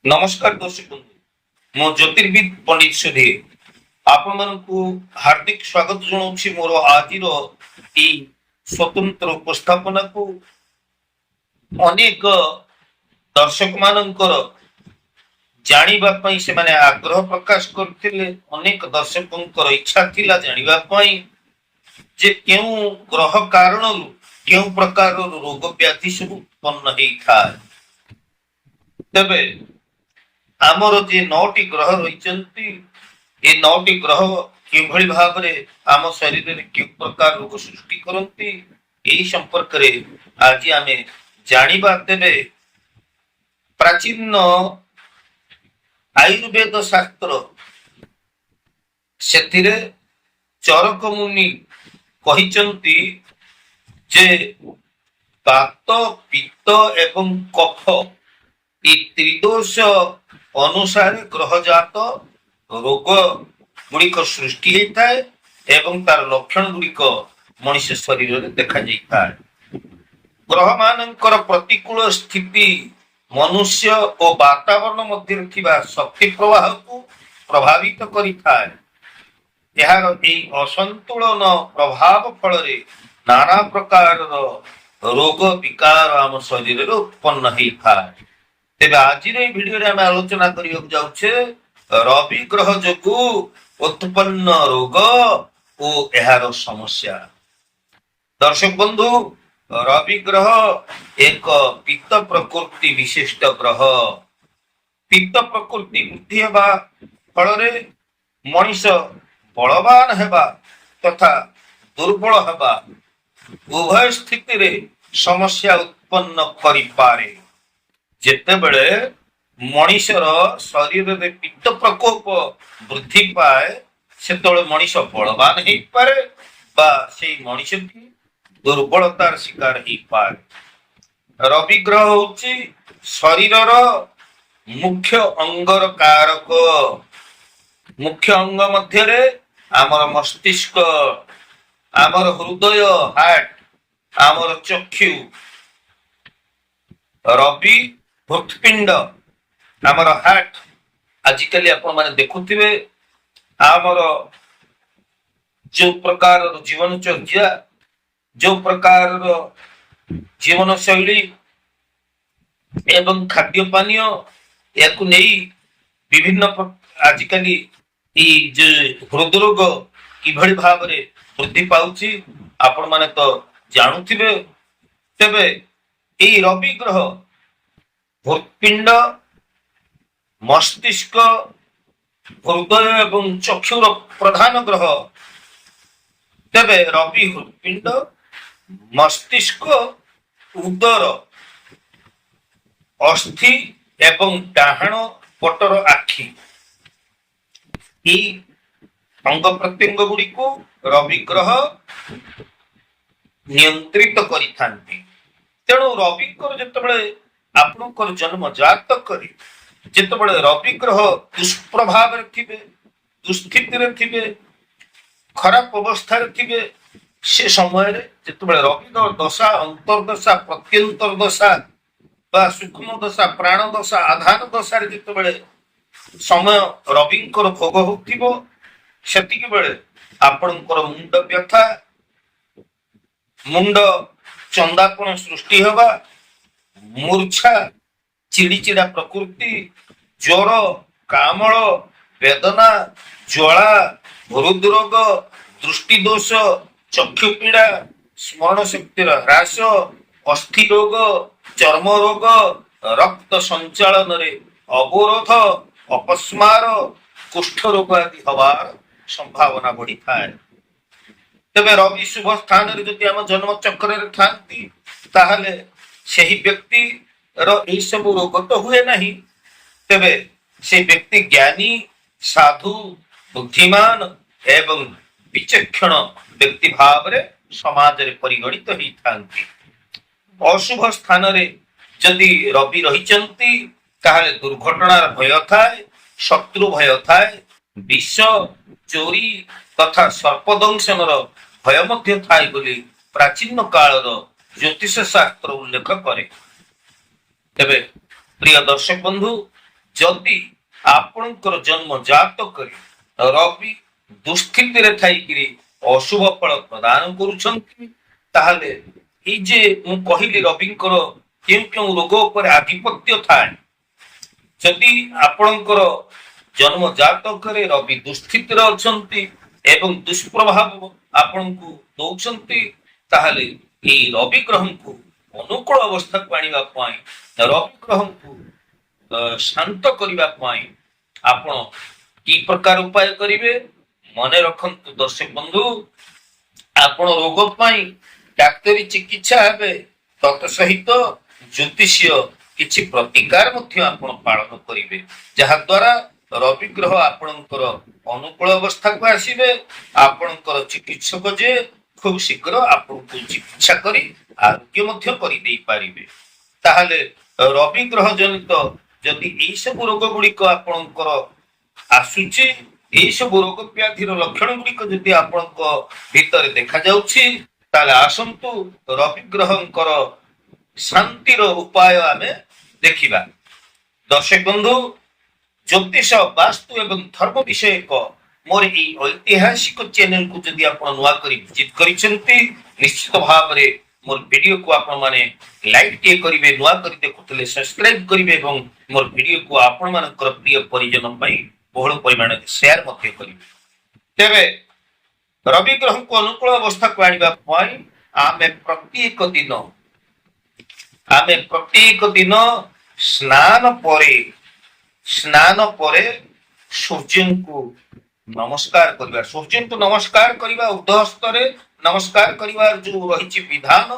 नमस्कार दर्शक बंधु मो ज्योतिर्विद पंडित सुधीर आपण मानकु हार्दिक स्वागत जनाउछि मोर आजिर ई स्वतंत्र उपस्थापना को अनेक दर्शक मानकर जानिबा पई से माने आग्रह प्रकाश करथिले। अनेक दर्शकंकर इच्छा थिला जानिबा पई जे केउ ग्रह कारणरु केउ प्रकार रोग व्याधि सब उत्पन्न हेई थाए। तबे आमर जे 9टी ग्रह रही ये 9टी ग्रह किभଳି भाबरे आम शरीर में कि प्रकार रोग सृष्टि करती यही संपर्क रे आज आमे जानिबा। तेबे प्राचीन आयुर्वेद शास्त्र सेथिरे चरक मुनि कहिचंती जे वात पित्त एवं कफ ई त्रिदोष अनुसार ग्रहजात रोग गुड़िक सृष्टि होता है एवं तार लक्षण गुड़िक मनुष्य शरीर में देखा जाता है। ग्रह मानकर प्रतिकूल स्थिति मनुष्य और वातावरण मध्य थिबा शक्ति प्रवाह को प्रभावित करिथाए। यार असंतुलन प्रभाव फल नाना प्रकार रोग विकार आम शरीर में उत्पन्न होता है। तेबे आज भिडियो आम आलोचना करने जाऊे रवि ग्रह जो उत्पन्न रोग और यार समस्या। दर्शक बंधु रवि ग्रह एक पित्त प्रकृति विशिष्ट ग्रह। पित्त प्रकृति वृद्धि होगा फल मनीष बलवान हेबा तथा दुर्बल हेबा उभय स्थिति रे समस्या उत्पन्न करि पारे। जेतेबेले मनीषर शरीर में पित्त प्रकोप वृद्धि पाए सेतबेले मनीष बलवान हो पारे बा से मनीष की दुर्बलतार शिकार हो पाए। रवि ग्रह होची शरीरर मुख्य अंगर कारक। मुख्य अंग मध्य रे आमर मस्तिष्क आमर हृदय हार्ट आमर चक्षु रवि हृत्पिंड आमर हार्ट आजिकली आपण माने देखुथिबे आमर जो प्रकार जीवन चर्या जो प्रकार जीवन शैली एवं खाद्य पानीय याकु नहीं विभिन्न आजिकली जो हृदरोग किभଳି भाबरे वृद्धि पाउची आपण माने तो जानुथिबे। तेबे एई रवि ग्रह हृत्पिंड मस्तिष्क हृदय एवं चक्षुर प्रधान ग्रह। तेबे रवि हृत्पिंड मस्तिष्क उदर अस्थि एवं डाहाण पटर आखि अंग प्रत्यंग गुड़ी को रवि ग्रह नियंत्रित करिथांती। तेणु रवि ग्रह जेतेबेले आपनकर जन्म जातक करे जेतेबेले रवि ग्रह दुष्प्रभाव रे थिबे दुस्थिति रे थिबे खराब अवस्था रे थिबे से समय रे जेतेबेले रवि ग्रह दशा अंतर्दशा प्रत्यंतर दशा बा सूक्ष्म दशा प्राण दशा आधान दशा रे जेतेबेले समय रविंकर भोग होथिबो सेतिके बेले आपनकर मुंड व्यथा मुंड चंदापन सृष्टि होगा मूर्छा चिड़चिड़ा प्रकृति ज्वर कामल वेदना ज्वाला हृदरोग दृष्टि दोष चक्षु पीड़ा स्मरण शक्तिर ह्रास अस्थि रोग चर्म रोग रक्त संचालन रे अवरोध अपस्मार कुष्ठ रोग आदि हवार संभावना बढ़ी थाए। तेबे रवि शुभ स्थान रे जदि आम जन्म चक्र रे थांती ताहले सेही व्यक्ति रो एई सब रोग तो हुए नहीं। तेबे से व्यक्ति ज्ञानी साधु बुद्धिमान एवं विचक्षण व्यक्ति भाव रे समाज रे परिगणित ही थांती। अशुभ स्थान रे जदि रवि रहिचंती ताहले दुर्घटनार भय थाए शत्रु भय थाए विष चोरी तथा सर्पदंशनर भय मध्य थाए बोली प्राचीन कालर ज्योतिष शास्त्र उल्लेख करे। तेबे प्रिय दर्शक बंधु ଯଦି ଆପଣଙ୍କର ଜନ୍ମ ଜାତକରେ ରବି ଦୁଃସ୍ଥିତିରେ ଥାଇକିରି ଅଶୁଭ ଫଳ ପ୍ରଦାନ କରୁଛନ୍ତି, ତାହେଲେ ଏଇ ଯେ ମୁଁ କହିଲି ରବିଙ୍କର କେଉଁ କେଉଁ ରୋଗ ଉପରେ ଆଧିପତ୍ୟ ଥାଏ, ଯଦି ଆପଣଙ୍କର ଜନ୍ମ ଜାତକରେ ରବି ଦୁଃସ୍ଥିତିରେ ଅଛନ୍ତି ଏବଂ ଦୁଷ୍ପ୍ରଭାବ ଆପଣଙ୍କୁ ଦଉଛନ୍ତି, ତାହେଲେ ଏଇ ରବି ଗ୍ରହଙ୍କୁ ଅନୁକୂଳ ଅବସ୍ଥାକୁ ଆଣିବା ପାଇଁ, ରବି ଗ୍ରହଙ୍କୁ ଶାନ୍ତ କରିବା ପାଇଁ ଆପଣ କି ପ୍ରକାର ଉପାୟ କରିବେ? ମନେ ରଖନ୍ତୁ ଦର୍ଶକ ବନ୍ଧୁ, ଆପଣ ରୋଗ ପାଇଁ ଡାକ୍ତରୀ ଚିକିତ୍ସା ହେବେ, ତତ୍ ସହିତ ଜ୍ୟୋତିଷୀୟ କିଛି ପ୍ରତିକାର ମଧ୍ୟ ଆପଣ ପାଳନ କରିବେ, ଯାହା ଦ୍ୱାରା ରବି ଗ୍ରହ ଆପଣଙ୍କର ଅନୁକୂଳ ଅବସ୍ଥାକୁ ଆସିବେ। ଆପଣଙ୍କର ଚିକିତ୍ସକ ଯେ ଖୁବ ଶୀଘ୍ର ଆପଣଙ୍କୁ ଚିକିତ୍ସା କରି ଆରୋଗ୍ୟ ମଧ୍ୟ କରିଦେଇ ପାରିବେ। ତାହେଲେ ରବି ଗ୍ରହ ଜନିତ ଯଦି ଏଇ ସବୁ ରୋଗ ଗୁଡିକ ଆପଣଙ୍କର ଆସୁଛି, ଏଇ ସବୁ ରୋଗ ବ୍ୟାଧିର ଲକ୍ଷଣ ଗୁଡିକ ଯଦି ଆପଣଙ୍କ ଭିତରେ ଦେଖାଯାଉଛି, ତାହେଲେ ଆସନ୍ତୁ ରବି ଗ୍ରହଙ୍କର ଶାନ୍ତିର ଉପାୟ ଆମେ ଦେଖିବା। ଦର୍ଶକ ବନ୍ଧୁ, ଜ୍ୟୋତିଷ, ବାସ୍ତୁ ଏବଂ ଧର୍ମ ବିଷୟକ ମୋର ଏଇ ଐତିହାସିକ ଚ୍ୟାନେଲକୁ ଯଦି ଆପଣ ନୂଆ କରି ଭିଜିଟ କରିଛନ୍ତି, ନିଶ୍ଚିତ ଭାବରେ ମୋର ଭିଡିଓକୁ ଆପଣ ମାନେ ଲାଇକ୍ ଟିକେ କରିବେ, ନୂଆ କରି ଦେଖୁଥିଲେ ସବସ୍କ୍ରାଇବ କରିବେ ଏବଂ ମୋର ଭିଡିଓକୁ ଆପଣ ମାନଙ୍କର ପ୍ରିୟ ପରିଜନ ପାଇଁ ବହୁଳ ପରିମାଣରେ ସେୟାର ମଧ୍ୟ କରିବେ। ତେବେ ରବି ଗ୍ରହଙ୍କୁ ଅନୁକୂଳ ଅବସ୍ଥାକୁ ଆଣିବା ପାଇଁ ଆମେ ପ୍ରତ୍ୟେକ ଦିନ ସ୍ନାନ ପରେ ସୂର୍ଯ୍ୟଙ୍କୁ ନମସ୍କାର କରିବା। ସୂର୍ଯ୍ୟଙ୍କୁ ନମସ୍କାର କରିବା, ଉର୍ଦ୍ଧ ହସ୍ତରେ ନମସ୍କାର କରିବାର ଯୋଉ ରହିଛି ବିଧାନ,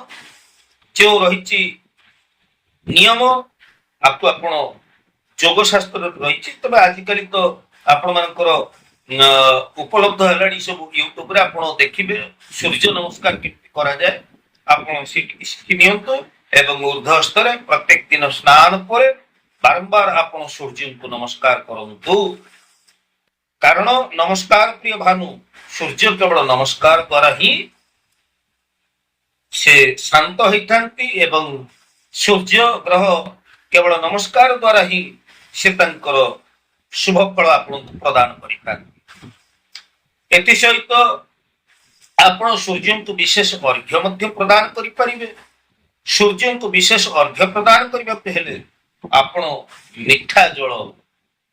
ଯେଉଁ ରହିଛି ନିୟମ, ଆକୁ ଆପଣ ଯୋଗ ଶାସ୍ତ୍ରରେ ରହିଛି। ତେବେ ଆଜିକାଲି ତ ଆପଣ ମାନଙ୍କର ଉପଲବ୍ଧ ହେଲାଣି ସବୁ ୟୁଟ୍ୟୁବରେ, ଆପଣ ଦେଖିବେ ସୂର୍ଯ୍ୟ ନମସ୍କାର କେମିତି କରାଯାଏ, ଆପଣ ସେଠିକି ଶିଖି ନିଅନ୍ତୁ ଏବଂ ଉର୍ଦ୍ଧ ହସ୍ତରେ ପ୍ରତ୍ୟେକ ଦିନ ସ୍ନାନ ପରେ ବାରମ୍ବାର ଆପଣ ସୂର୍ଯ୍ୟଙ୍କୁ ନମସ୍କାର କରନ୍ତୁ। କାରଣ ନମସ୍କାର ପ୍ରିୟ ଭାନୁ, ସୂର୍ଯ୍ୟ କେବଳ ନମସ୍କାର ଦ୍ୱାରା ହିଁ ସେ ଶାନ୍ତ ହେଇଥାନ୍ତି ଏବଂ ସୂର୍ଯ୍ୟ ଗ୍ରହ କେବଳ ନମସ୍କାର ଦ୍ୱାରା ହିଁ ସେ ତାଙ୍କର ଶୁଭ ଫଳ ଆପଣଙ୍କୁ ପ୍ରଦାନ କରିଥାନ୍ତି। ଏଥିସହିତ ଆପଣ ସୂର୍ଯ୍ୟଙ୍କୁ ବିଶେଷ ଅର୍ଘ୍ୟ ମଧ୍ୟ ପ୍ରଦାନ କରିପାରିବେ। ସୂର୍ଯ୍ୟଙ୍କୁ ବିଶେଷ ଅର୍ଘ୍ୟ ପ୍ରଦାନ କରିବାକୁ ହେଲେ ଆପଣ ମିଠା ଜଳ,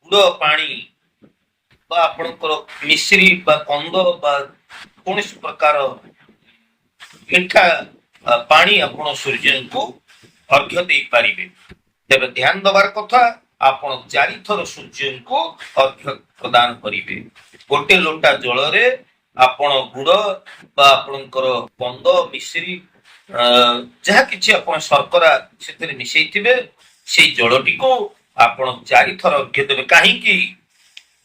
ଗୁଡ଼ ପାଣି ବା ଆପଣଙ୍କର ମିଶ୍ରି ବା କନ୍ଦ ବା କୌଣସି ପ୍ରକାର ମିଠା ପାଣି ଆପଣ ସୂର୍ଯ୍ୟଙ୍କୁ ଅର୍ଘ୍ୟ ଦେଇପାରିବେ। ତେବେ ଧ୍ୟାନ ଦେବାର କଥା, ଆପଣ 4 ଥର ସୂର୍ଯ୍ୟଙ୍କୁ ଅର୍ଘ୍ୟ ପ୍ରଦାନ କରିବେ। ଗୋଟେ ଲୋଟା ଜଳରେ ଆପଣ ଗୁଡ଼ ବା ଆପଣଙ୍କର କନ୍ଦ, ମିଶ୍ରି, ଯାହା କିଛି ଆପଣ ଶର୍କରା ସେଥିରେ ମିଶେଇଥିବେ, ସେଇ ଜଳଟିକୁ ଆପଣ 4 ଥର ଅର୍ଘ୍ୟ ଦେବେ। କାହିଁକି?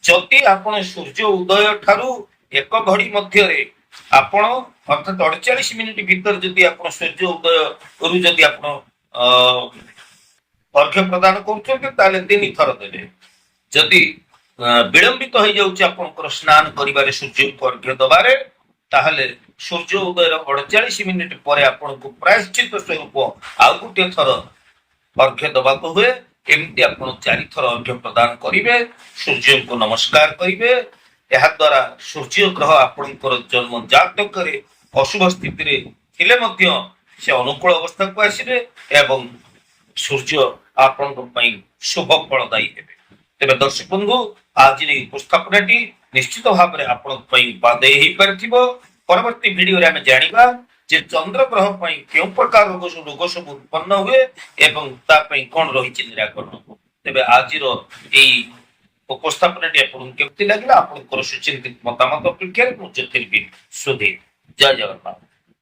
ଯଦି ଆପଣ ସୂର୍ଯ୍ୟ ଉଦୟ ଠାରୁ 1 ଘଡ଼ି ମଧ୍ୟରେ ଆପଣ ଅର୍ଥାৎ 48 ମିନିଟ ଭିତରେ ଯଦି ଆପଣ ସୂର୍ଯ୍ୟ ଉଦୟରୁ ଯଦି ଆପଣ ଅର୍ଘ୍ୟ ପ୍ରଦାନ କରୁଛନ୍ତି, ତାହେଲେ 3 ଥର ଦେବେ। ଯଦି ବିଳମ୍ବିତ ହେଇଯାଉଛି ଆପଣଙ୍କର ସ୍ନାନ କରିବାରେ, ସୂର୍ଯ୍ୟଙ୍କୁ ଅର୍ଘ୍ୟ ଦେବାରେ, ତାହେଲେ ସୂର୍ଯ୍ୟ ଉଦୟର 48 ମିନିଟ ପରେ ଆପଣଙ୍କୁ ପ୍ରାୟଶ୍ଚିତ ସ୍ୱରୂପ ଆଉ ଗୋଟିଏ ଥର ଅର୍ଘ୍ୟ ଦେବାକୁ ହୁଏ। ଏମିତି ଆପଣ 4 ଥର ଅର୍ଘ୍ୟ ପ୍ରଦାନ କରିବେ, ସୂର୍ଯ୍ୟଙ୍କୁ ନମସ୍କାର କରିବେ। ଏହା ଦ୍ୱାରା ସୂର୍ଯ୍ୟ ଗ୍ରହ ଆପଣଙ୍କର ଜନ୍ମ ଜାତକରେ ଅଶୁଭ ସ୍ଥିତିରେ ଥିଲେ ମଧ୍ୟ ସେ ଅନୁକୂଳ ଅବସ୍ଥାକୁ ଆସିବେ ଏବଂ ସୂର୍ଯ୍ୟ ଆପଣଙ୍କ ପାଇଁ ଶୁଭ ଫଳଦାୟୀ ହେବେ। ତେବେ ଦର୍ଶକ ବନ୍ଧୁ, ଆଜିର ଏହି ଉପସ୍ଥାପନାଟି ନିଶ୍ଚିତ ଭାବରେ ଆପଣଙ୍କ ପାଇଁ ବାଦେଇ ହେଇପାରିଥିବ। ପରବର୍ତ୍ତୀ ଭିଡିଓରେ ଆମେ ଜାଣିବା ଯେ ଚନ୍ଦ୍ର ଗ୍ରହ ପାଇଁ କେଉଁ ପ୍ରକାର ରୋଗ ସବୁ ଉତ୍ପନ୍ନ ହୁଏ ଏବଂ ତା ପାଇଁ କଣ ରହିଛି ନିରାକରଣ। ତେବେ ଆଜିର ଏଇ ଉପସ୍ଥାପନାଟି ଆପଣଙ୍କୁ କେମିତି ଲାଗିଲା, ଆପଣଙ୍କର ସୁଚିନ୍ତିତ ମତାମତ ଅପେକ୍ଷାରେ ମୁଁ ଜ୍ୟୋତିର୍ବିଦ ସୁଧୀର। ଜୟ ଜଗନ୍ନାଥ।